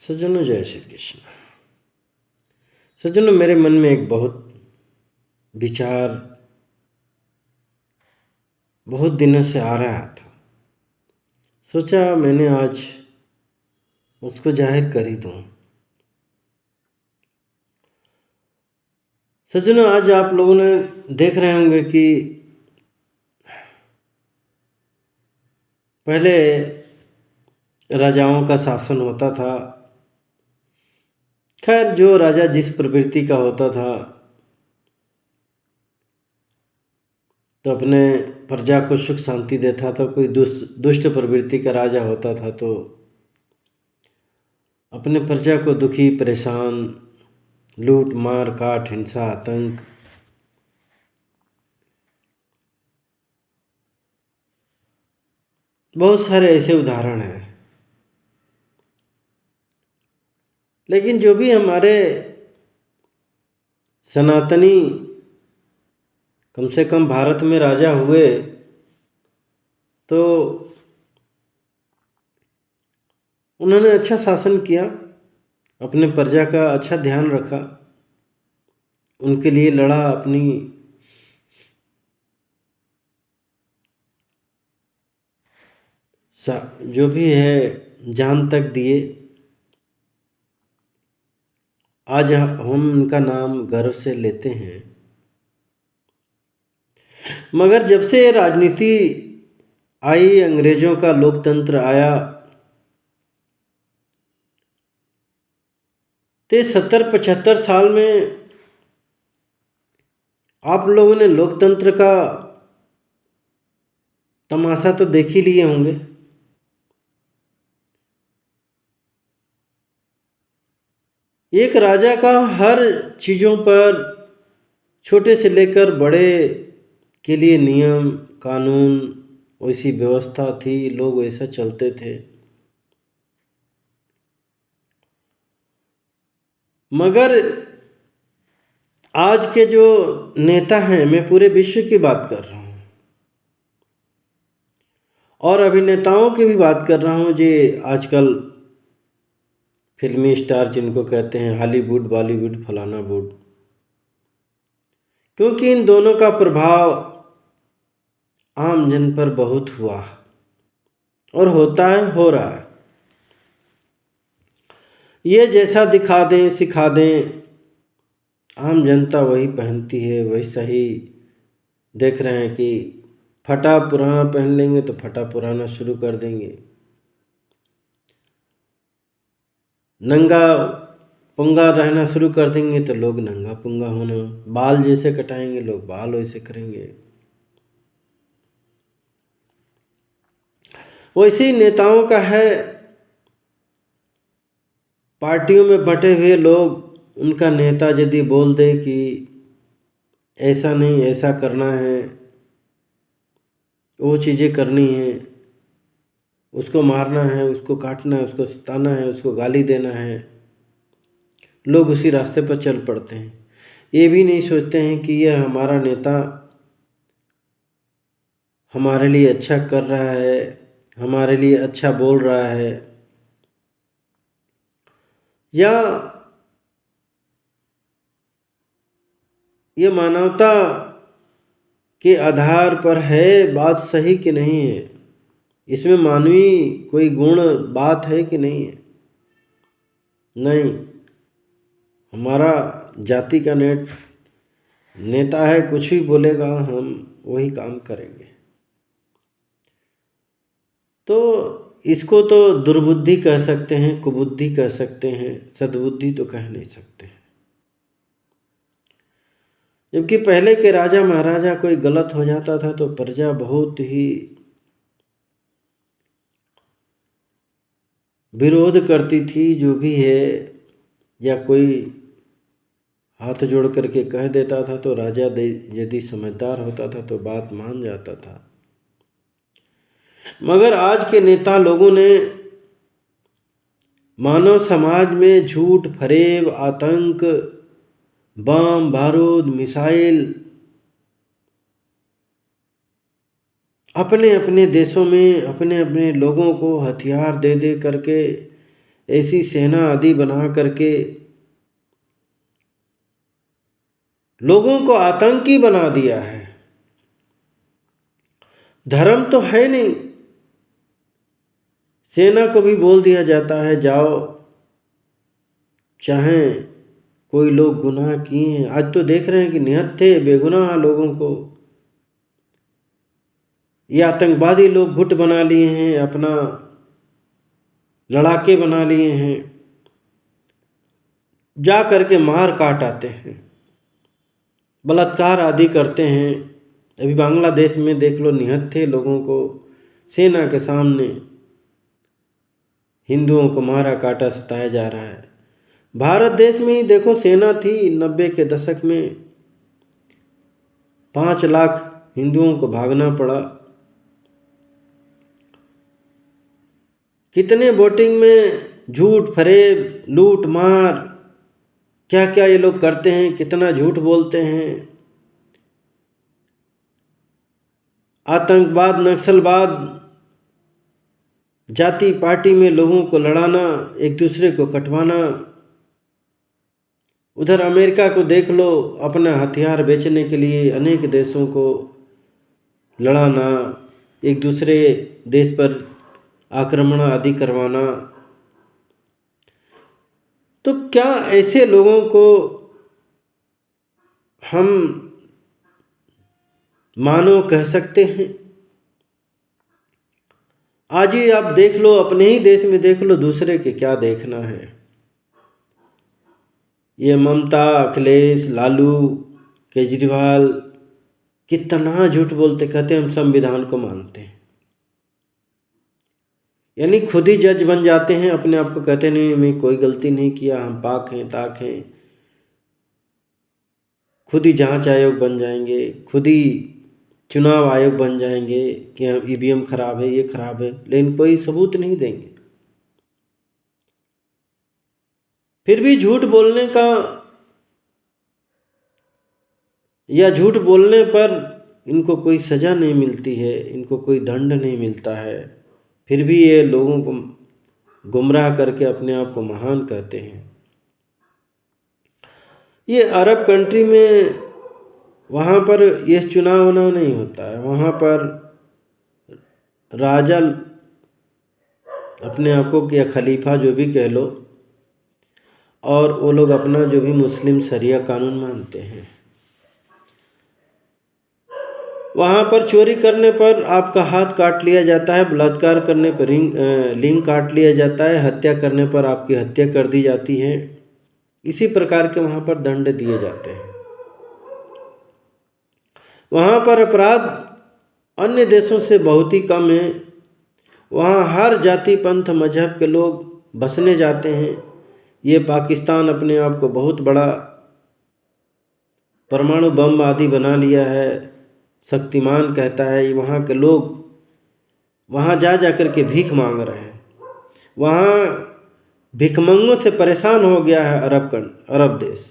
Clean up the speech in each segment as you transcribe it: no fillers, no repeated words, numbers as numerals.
सज्जनों, जय श्री कृष्ण। सज्जनों, मेरे मन में एक विचार बहुत दिनों से आ रहा था। सोचा मैंने आज उसको जाहिर कर ही दूं। सज्जनों, आज आप लोगों ने देख रहे होंगे कि पहले राजाओं का शासन होता था। खैर, जो राजा जिस प्रवृत्ति का होता था तो अपने प्रजा को सुख शांति देता था। कोई दुष्ट प्रवृत्ति का राजा होता था तो अपने प्रजा को दुखी, परेशान, लूट मार काट, हिंसा, आतंक, बहुत सारे ऐसे उदाहरण हैं। लेकिन जो भी हमारे सनातनी कम से कम भारत में राजा हुए तो उन्होंने अच्छा शासन किया, अपने प्रजा का अच्छा ध्यान रखा, उनके लिए लड़ा, अपनी जो भी है जान तक दिए। आज हम उनका नाम गर्व से लेते हैं। मगर जब से राजनीति आई, अंग्रेजों का लोकतंत्र आया, तो 70-75 साल में आप लोगों ने लोकतंत्र का तमाशा तो देख ही लिए होंगे। एक राजा का हर चीज़ों पर, छोटे से लेकर बड़े के लिए नियम कानून, वैसी व्यवस्था थी, लोग वैसा चलते थे। मगर आज के जो नेता हैं, मैं पूरे विश्व की बात कर रहा हूँ और अभिनेताओं की भी बात कर रहा हूँ, जो आजकल फिल्मी स्टार जिनको कहते हैं, हॉलीवुड, बॉलीवुड, फलाना वुड, क्योंकि इन दोनों का प्रभाव आम जन पर बहुत हुआ और होता है, हो रहा है। ये जैसा दिखा दें, सिखा दें, आम जनता वही पहनती है, वही सही। देख रहे हैं कि फटा पुराना पहन लेंगे तो फटा पुराना शुरू कर देंगे, नंगा पुंगा रहना शुरू कर देंगे तो लोग नंगा पुंगा होना, बाल जैसे कटाएंगे लोग बाल वैसे करेंगे। वैसे ही नेताओं का है, पार्टियों में बटे हुए लोग, उनका नेता यदि बोल दे कि ऐसा नहीं, ऐसा करना है, वो चीज़ें करनी है, उसको मारना है, उसको काटना है, उसको सताना है, उसको गाली देना है, लोग उसी रास्ते पर चल पड़ते हैं। ये भी नहीं सोचते हैं कि यह हमारा नेता हमारे लिए अच्छा कर रहा है, हमारे लिए अच्छा बोल रहा है, या ये मानवता के आधार पर है, बात सही कि नहीं है, इसमें मानवीय कोई गुण बात है कि नहीं है। नहीं, हमारा जाति का नेता है, कुछ भी बोलेगा हम वही काम करेंगे। तो इसको तो दुर्बुद्धि कह सकते हैं, कुबुद्धि कह सकते हैं, सद्बुद्धि तो कह नहीं सकते। जबकि पहले के राजा महाराजा कोई गलत हो जाता था तो प्रजा बहुत ही विरोध करती थी, जो भी है, या कोई हाथ जोड़ करके कह देता था तो राजा यदि समझदार होता था तो बात मान जाता था। मगर आज के नेता लोगों ने मानव समाज में झूठ, फरेब, आतंक, बम बारूद, मिसाइल अपने अपने देशों में अपने अपने लोगों को हथियार दे दे करके ऐसी सेना आदि बना करके लोगों को आतंकी बना दिया है। धर्म तो है नहीं, सेना को भी बोल दिया जाता है जाओ, चाहे कोई लोग गुनाह किए हैं, आज तो देख रहे हैं कि निहत्थे बेगुनाह लोगों को ये आतंकवादी लोग गुट बना लिए हैं, अपना लड़ाके बना लिए हैं, जा करके मार काट आते हैं, बलात्कार आदि करते हैं। अभी बांग्लादेश में देख लो, निहत्थे लोगों को सेना के सामने हिंदुओं को मारा काटा सताया जा रहा है। भारत देश में ही देखो, सेना थी 90 के दशक में, 5 लाख हिंदुओं को भागना पड़ा। कितने वोटिंग में झूठ फरेब लूट मार क्या क्या ये लोग करते हैं, कितना झूठ बोलते हैं। आतंकवाद, नक्सलवाद, जाति पार्टी में लोगों को लड़ाना, एक दूसरे को कटवाना। उधर अमेरिका को देख लो, अपना हथियार बेचने के लिए अनेक देशों को लड़ाना, एक दूसरे देश पर आक्रमण आदि करवाना। तो क्या ऐसे लोगों को हम मानव कह सकते हैं? आज ही आप देख लो, अपने ही देश में देख लो, दूसरे के क्या देखना है। ये ममता, अखिलेश, लालू, केजरीवाल कितना झूठ बोलते, कहते हम संविधान को मानते हैं, यानी खुद ही जज बन जाते हैं, अपने आप को कहते नहीं मैं कोई गलती नहीं किया, हम पाक हैं ताक हैं। खुद ही जांच आयोग बन जाएंगे, खुद ही चुनाव आयोग बन जाएंगे कि ईवीएम खराब है, ये खराब है, लेकिन कोई सबूत नहीं देंगे। फिर भी झूठ बोलने का या झूठ बोलने पर इनको कोई सज़ा नहीं मिलती है, इनको कोई दंड नहीं मिलता है, फिर भी ये लोगों को गुमराह करके अपने आप को महान कहते हैं। ये अरब कंट्री में, वहाँ पर ये चुनाव उनाव नहीं होता है, वहाँ पर राजा अपने आप को या खलीफा जो भी कह लो, और वो लोग अपना जो भी मुस्लिम शरिया कानून मानते हैं। वहाँ पर चोरी करने पर आपका हाथ काट लिया जाता है, बलात्कार करने पर लिंग काट लिया जाता है, हत्या करने पर आपकी हत्या कर दी जाती है। इसी प्रकार के वहाँ पर दंड दिए जाते हैं। वहाँ पर अपराध अन्य देशों से बहुत ही कम है। वहाँ हर जाति पंथ मजहब के लोग बसने जाते हैं। ये पाकिस्तान अपने आप को बहुत बड़ा परमाणु बम आदि बना लिया है, शक्तिमान कहता है। वहाँ के लोग वहाँ जा कर के भीख मांग रहे हैं। वहाँ भिखमंगों से परेशान हो गया है अरब देश।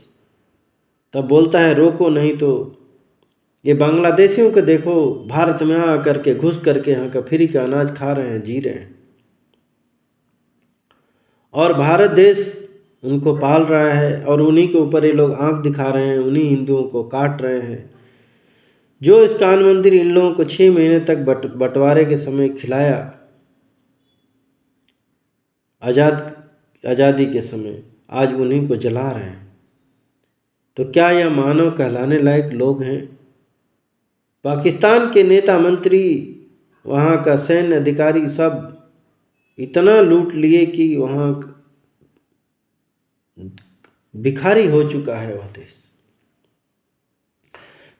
तब बोलता है रोको नहीं तो। ये बांग्लादेशियों को देखो, भारत में आ करके घुस करके यहाँ का फ्री का अनाज खा रहे हैं, जी रहे हैं, और भारत देश उनको पाल रहा है, और उन्हीं के ऊपर ये लोग आंख दिखा रहे हैं, उन्हीं हिंदुओं को काट रहे हैं। जो इस्कान मंदिर इन लोगों को 6 महीने तक बंटवारे के समय खिलाया, आज़ादी के समय, आज उन्हीं को जला रहे हैं। तो क्या यह मानव कहलाने लायक लोग हैं? पाकिस्तान के नेता मंत्री, वहाँ का सैन्य अधिकारी सब इतना लूट लिए कि वहाँ भिखारी हो चुका है वह देश।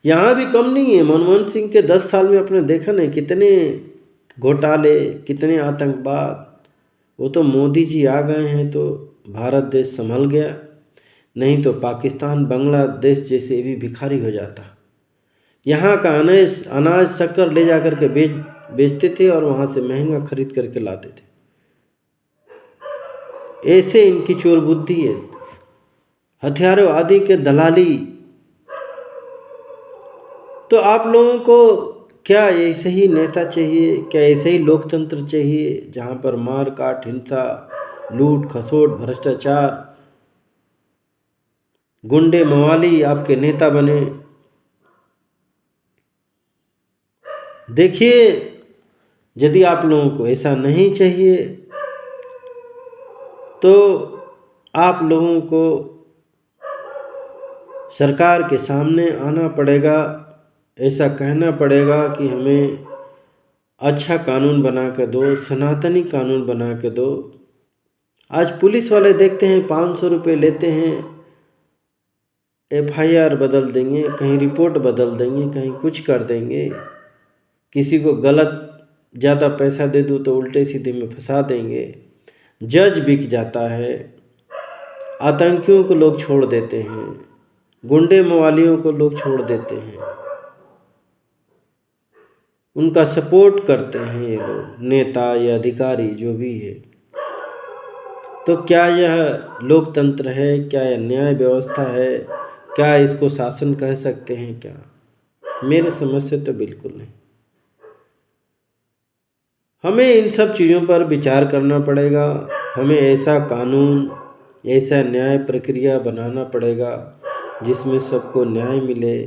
यहाँ भी कम नहीं है। मनमोहन सिंह के 10 साल में अपने देखा नहीं कितने घोटाले, कितने आतंकवाद। वो तो मोदी जी आ गए हैं तो भारत देश संभल गया, नहीं तो पाकिस्तान, बांग्लादेश जैसे भी भिखारी हो जाता। यहाँ का अनाज शक्कर ले जा कर के बेचते थे, और वहाँ से महंगा खरीद करके लाते थे। ऐसे इनकी चोर बुद्धि है। हथियारों आदि के दलाली। तो आप लोगों को क्या ऐसे ही नेता चाहिए? क्या ऐसे ही लोकतंत्र चाहिए जहाँ पर मार काट, हिंसा लूट खसोट भ्रष्टाचार, गुंडे मवाली आपके नेता बने। देखिए, यदि आप लोगों को ऐसा नहीं चाहिए तो आप लोगों को सरकार के सामने आना पड़ेगा, ऐसा कहना पड़ेगा कि हमें अच्छा कानून बना कर दो, सनातनी कानून बना के दो। आज पुलिस वाले देखते हैं 500 रुपये लेते हैं, FIR बदल देंगे, कहीं रिपोर्ट बदल देंगे, कहीं कुछ कर देंगे। किसी को गलत ज़्यादा पैसा दे दूँ तो उल्टे सीधे में फंसा देंगे। जज बिक जाता है, आतंकियों को लोग छोड़ देते हैं, गुंडे मवालियों को लोग छोड़ देते हैं, उनका सपोर्ट करते हैं ये लोग, नेता या अधिकारी जो भी है। तो क्या यह लोकतंत्र है? क्या यह न्याय व्यवस्था है? क्या इसको शासन कह सकते हैं क्या? मेरे समझ से तो बिल्कुल नहीं। हमें इन सब चीज़ों पर विचार करना पड़ेगा। हमें ऐसा कानून, ऐसा न्याय प्रक्रिया बनाना पड़ेगा जिसमें सबको न्याय मिले,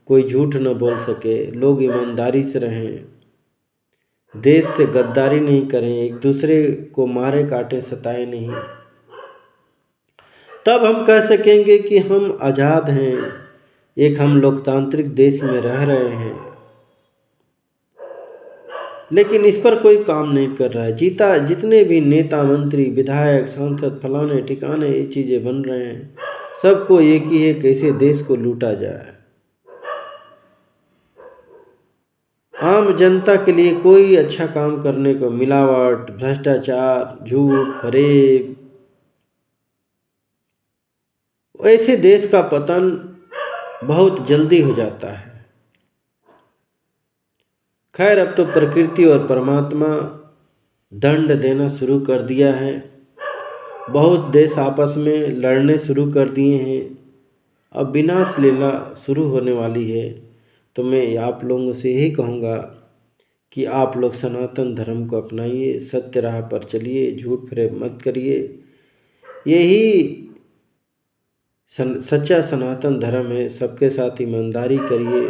कोई झूठ न बोल सके, लोग ईमानदारी से रहें, देश से गद्दारी नहीं करें, एक दूसरे को मारे काटे सताए नहीं। तब हम कह सकेंगे कि हम आज़ाद हैं, एक हम लोकतांत्रिक देश में रह रहे हैं। लेकिन इस पर कोई काम नहीं कर रहा है। जितने भी नेता मंत्री विधायक सांसद फलाने ठिकाने ये चीज़ें बन रहे हैं, सबको एक ही है कैसे देश को लूटा जाए। आम जनता के लिए कोई अच्छा काम करने को, मिलावट, भ्रष्टाचार, झूठ फरेब, ऐसे देश का पतन बहुत जल्दी हो जाता है। खैर, अब तो प्रकृति और परमात्मा दंड देना शुरू कर दिया है। बहुत देश आपस में लड़ने शुरू कर दिए हैं। अब विनाश लीला शुरू होने वाली है। तो मैं आप लोगों से यही कहूँगा कि आप लोग सनातन धर्म को अपनाइए, सत्य राह पर चलिए, झूठ फरेब मत करिए। यही सच्चा सनातन धर्म है। सबके साथ ईमानदारी करिए,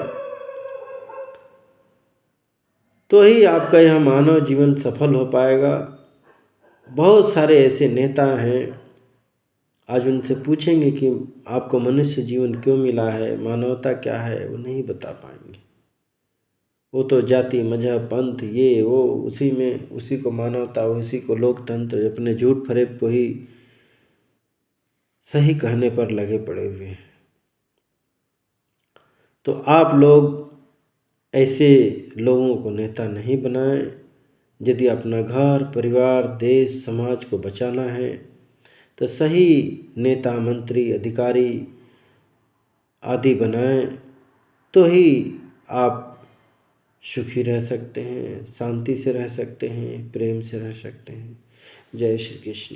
तो ही आपका यह मानव जीवन सफल हो पाएगा। बहुत सारे ऐसे नेता हैं, आज उनसे पूछेंगे कि आपको मनुष्य जीवन क्यों मिला है, मानवता क्या है, वो नहीं बता पाएंगे। वो तो जाति मजहब पंथ ये वो उसी को मानवता, उसी को लोकतंत्र, अपने झूठ फरेब को ही सही कहने पर लगे पड़े हुए हैं। तो आप लोग ऐसे लोगों को नेता नहीं बनाएं। यदि अपना घर परिवार देश समाज को बचाना है तो सही नेता मंत्री अधिकारी आदि बनाएं, तो ही आप सुखी रह सकते हैं, शांति से रह सकते हैं, प्रेम से रह सकते हैं। जय श्री कृष्ण।